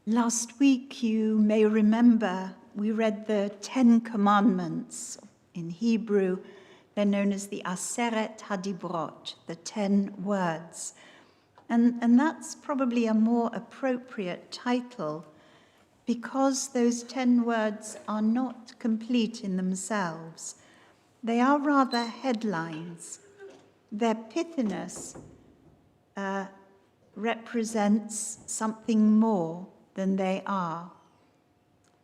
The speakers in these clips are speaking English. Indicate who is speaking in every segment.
Speaker 1: Last week, you may remember, we read the 10 Commandments. In Hebrew, they're known as the Aseret HaDibrot, the 10 words. And that's probably a more appropriate title because those 10 words are not complete in themselves. They are rather headlines. Their pithiness represents something more than they are.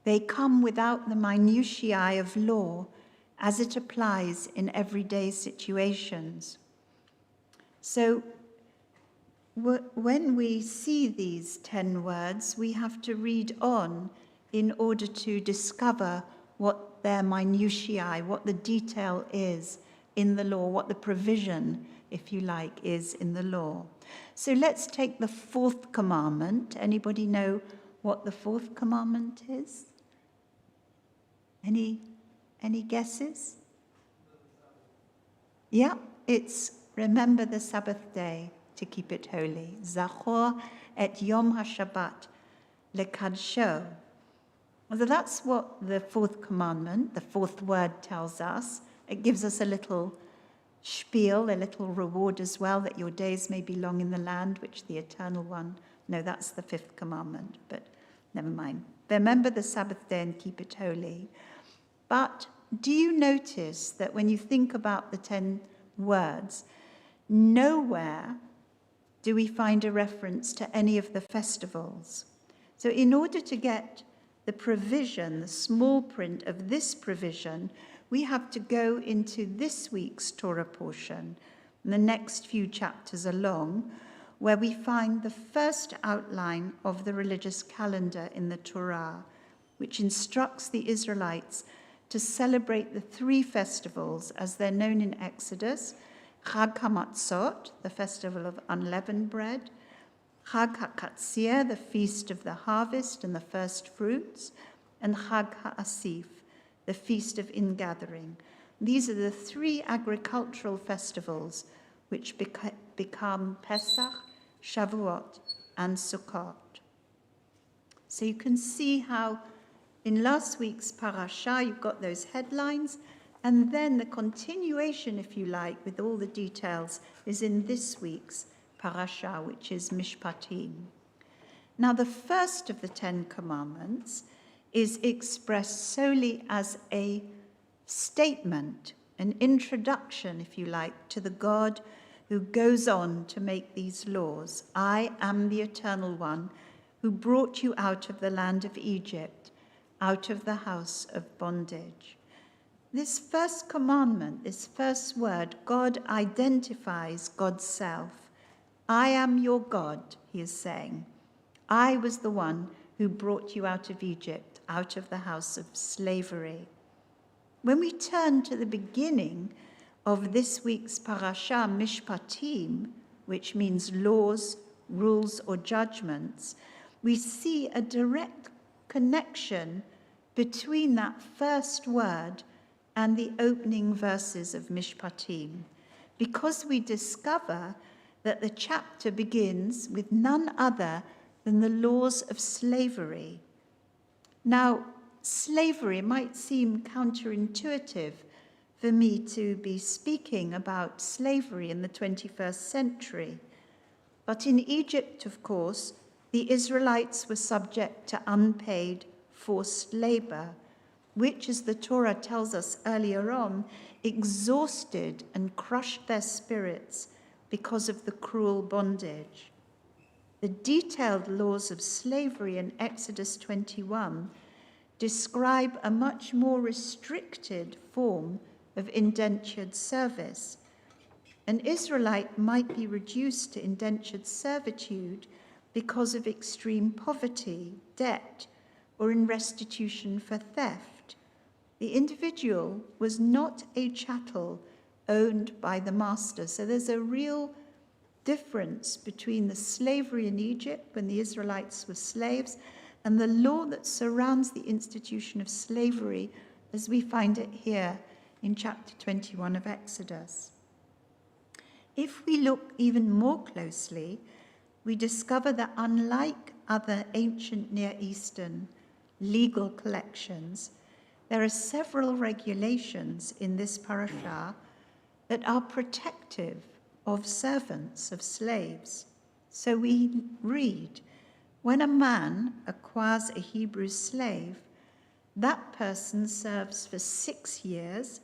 Speaker 1: They come without the minutiae of law as it applies in everyday situations. So when we see these 10 words, we have to read on in order to discover what their minutiae, what the detail is in the law, what the provision, if you like, is in the law. So let's take the fourth commandment. Anybody know what the fourth commandment is? Any guesses? Yeah, it's remember the Sabbath day to keep it holy. Zachor et Yom HaShabbat lekadsho. So that's what the fourth commandment, the fourth word, tells us. It gives us a little spiel, a little reward as well, that your days may be long in the land, which the Eternal One. No, that's the fifth commandment, but never mind. Remember the Sabbath day and keep it holy. But do you notice that when you think about the 10 words, nowhere do we find a reference to any of the festivals? So in order to get the provision, the small print of this provision, we have to go into this week's Torah portion, and the next few chapters along, where we find the first outline of the religious calendar in the Torah, which instructs the Israelites to celebrate the 3 festivals as they're known in Exodus: Chag HaMatzot, the festival of unleavened bread; Chag HaKatzir, the feast of the harvest and the first fruits; and Chag HaAsif, the feast of ingathering. These are the 3 agricultural festivals which become Pesach, Shavuot, and Sukkot. So you can see how in last week's parasha you've got those headlines, and then the continuation, if you like, with all the details, is in this week's parasha, which is Mishpatim. Now, the first of the 10 commandments is expressed solely as a statement, an introduction, if you like, to the God who goes on to make these laws. I am the Eternal One who brought you out of the land of Egypt, out of the house of bondage. This first commandment, this first word, God identifies God's self. I am your God, he is saying. I was the one who brought you out of Egypt, out of the house of slavery. When we turn to the beginning of this week's parasha, Mishpatim, which means laws, rules, or judgments, we see a direct connection between that first word and the opening verses of Mishpatim, because we discover that the chapter begins with none other than the laws of slavery. Now, slavery might seem counterintuitive for me to be speaking about slavery in the 21st century, but in Egypt, of course, the Israelites were subject to unpaid forced labor, which, as the Torah tells us earlier on, exhausted and crushed their spirits because of the cruel bondage. The detailed laws of slavery in Exodus 21 describe a much more restricted form of indentured service. An Israelite might be reduced to indentured servitude because of extreme poverty, debt, or in restitution for theft. The individual was not a chattel owned by the master. So there's a real difference between the slavery in Egypt when the Israelites were slaves and the law that surrounds the institution of slavery as we find it here in chapter 21 of Exodus. If we look even more closely, we discover that unlike other ancient Near Eastern legal collections, there are several regulations in this parashah that are protective of servants, of slaves. So we read, when a man acquires a Hebrew slave, that person serves for 6 years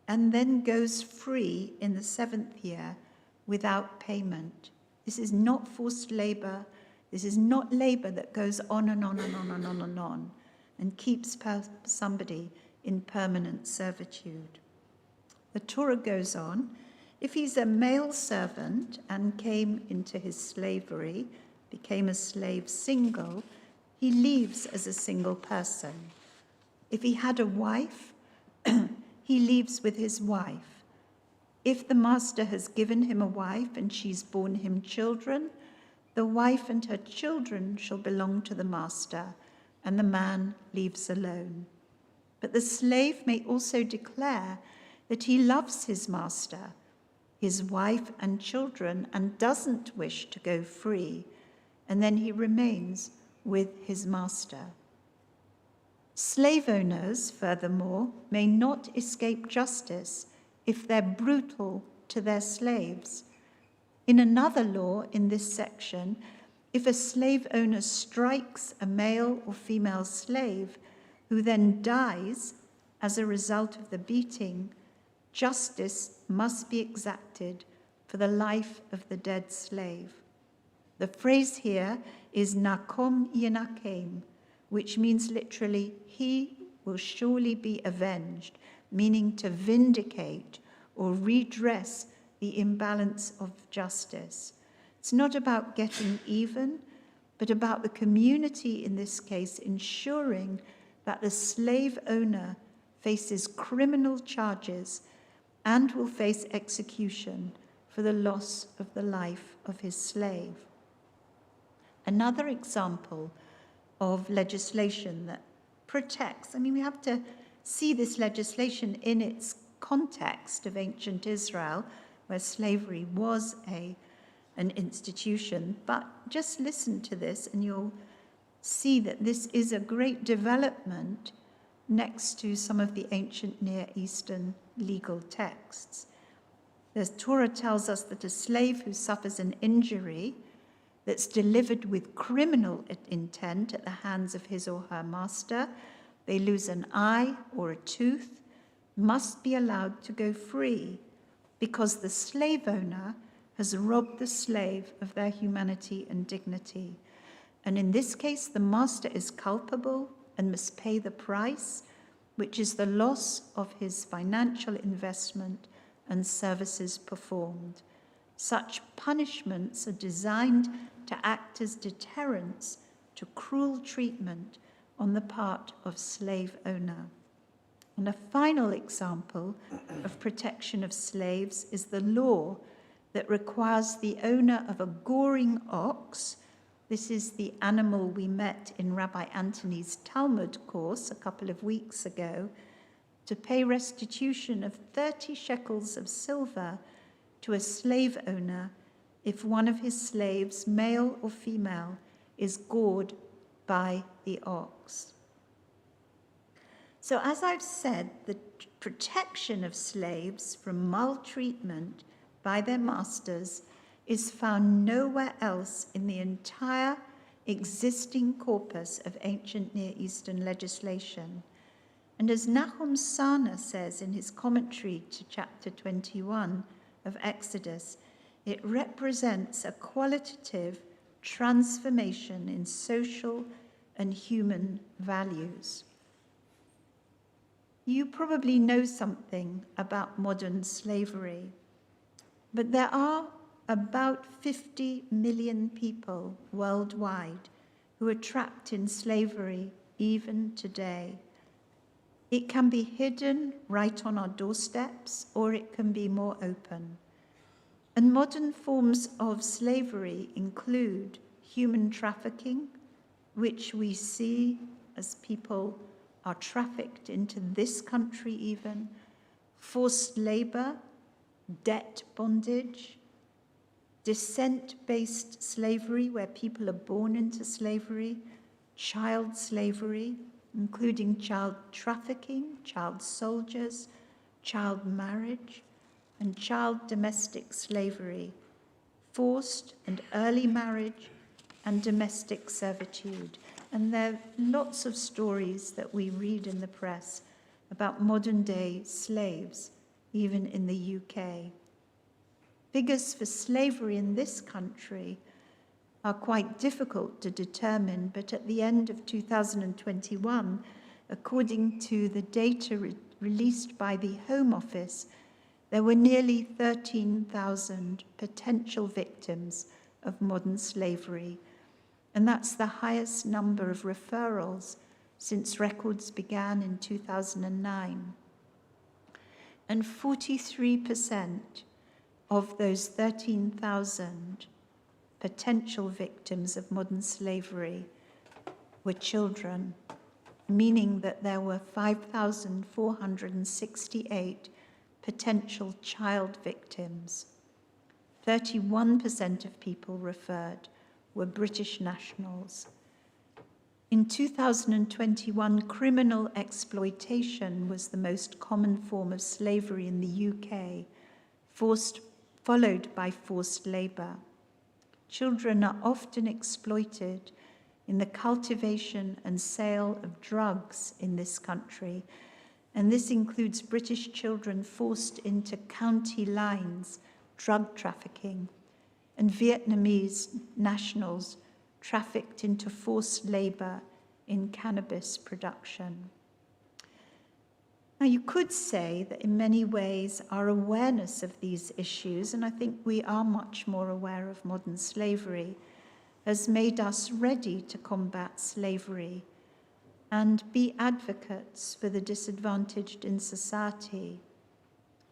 Speaker 1: and then goes free in the 7th year without payment. This is not forced labor. This is not labor that goes on and on and on and on and on and keeps somebody in permanent servitude. The Torah goes on, if he's a male servant and came into his slavery, became a slave single, he leaves as a single person. If he had a wife, he leaves with his wife. If the master has given him a wife and she's borne him children, the wife and her children shall belong to the master, and the man leaves alone. But the slave may also declare that he loves his master, his wife and children, and doesn't wish to go free, and then he remains with his master. Slave owners, furthermore, may not escape justice if they're brutal to their slaves. In another law in this section, if a slave owner strikes a male or female slave who then dies as a result of the beating, justice must be exacted for the life of the dead slave. The phrase here is nakom yenakem, which means literally, he will surely be avenged, meaning to vindicate or redress the imbalance of justice. It's not about getting even, but about the community, in this case, ensuring that the slave owner faces criminal charges and will face execution for the loss of the life of his slave. Another example of legislation that protects, we have to see this legislation in its context of ancient Israel, where slavery was an institution, but just listen to this and you'll see that this is a great development next to some of the ancient Near Eastern legal texts. The Torah tells us that a slave who suffers an injury that's delivered with criminal intent at the hands of his or her master, they lose an eye or a tooth, must be allowed to go free because the slave owner has robbed the slave of their humanity and dignity. And in this case, the master is culpable and must pay the price, which is the loss of his financial investment and services performed. Such punishments are designed to act as deterrents to cruel treatment on the part of slave owner. And a final example of protection of slaves is the law that requires the owner of a goring ox, this is the animal we met in Rabbi Anthony's Talmud course a couple of weeks ago, to pay restitution of 30 shekels of silver to a slave owner if one of his slaves, male or female, is gored by the ox. So as I've said, the protection of slaves from maltreatment by their masters is found nowhere else in the entire existing corpus of ancient Near Eastern legislation. And as Nahum Sana says in his commentary to chapter 21 of Exodus, it represents a qualitative transformation in social and human values. You probably know something about modern slavery, but there are about 50 million people worldwide who are trapped in slavery even today. It can be hidden right on our doorsteps, or it can be more open. And modern forms of slavery include human trafficking, which we see as people are trafficked into this country even, forced labor, debt bondage, descent-based slavery, where people are born into slavery, child slavery, including child trafficking, child soldiers, child marriage, and child domestic slavery, forced and early marriage, and domestic servitude. And there are lots of stories that we read in the press about modern-day slaves, even in the UK. Figures for slavery in this country are quite difficult to determine, but at the end of 2021, according to the data released by the Home Office, there were nearly 13,000 potential victims of modern slavery, and that's the highest number of referrals since records began in 2009. And 43% of those 13,000 potential victims of modern slavery were children, meaning that there were 5,468 potential child victims. 31% of people referred were British nationals. In 2021, criminal exploitation was the most common form of slavery in the UK, followed by forced labour. Children are often exploited in the cultivation and sale of drugs in this country, and this includes British children forced into county lines, drug trafficking, and Vietnamese nationals trafficked into forced labour in cannabis production. Now, you could say that in many ways our awareness of these issues, and I think we are much more aware of modern slavery, has made us ready to combat slavery and be advocates for the disadvantaged in society.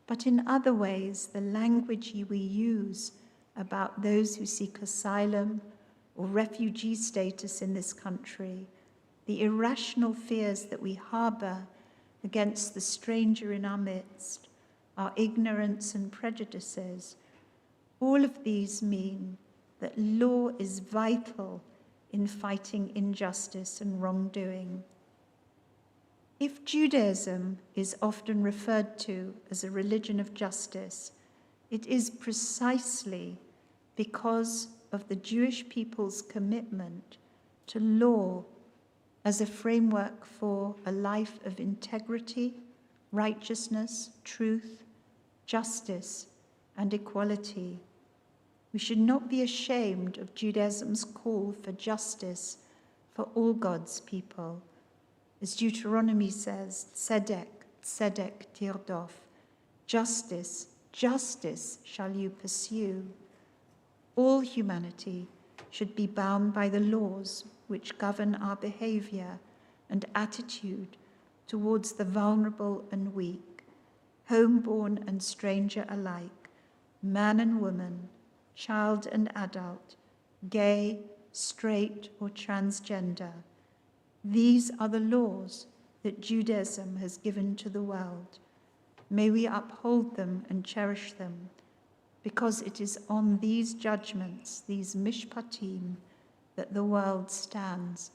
Speaker 1: But in other ways, the language we use about those who seek asylum or refugee status in this country, the irrational fears that we harbour against the stranger in our midst, our ignorance and prejudices, all of these mean that law is vital in fighting injustice and wrongdoing. If Judaism is often referred to as a religion of justice, it is precisely because of the Jewish people's commitment to law as a framework for a life of integrity, righteousness, truth, justice, and equality. We should not be ashamed of Judaism's call for justice for all God's people. As Deuteronomy says, tzedek, tzedek tirdof, justice, justice shall you pursue. All humanity should be bound by the laws which govern our behavior and attitude towards the vulnerable and weak, homeborn and stranger alike, man and woman, child and adult, gay, straight, or transgender. These are the laws that Judaism has given to the world. May we uphold them and cherish them, because it is on these judgments, these mishpatim, that the world stands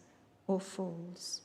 Speaker 1: or falls.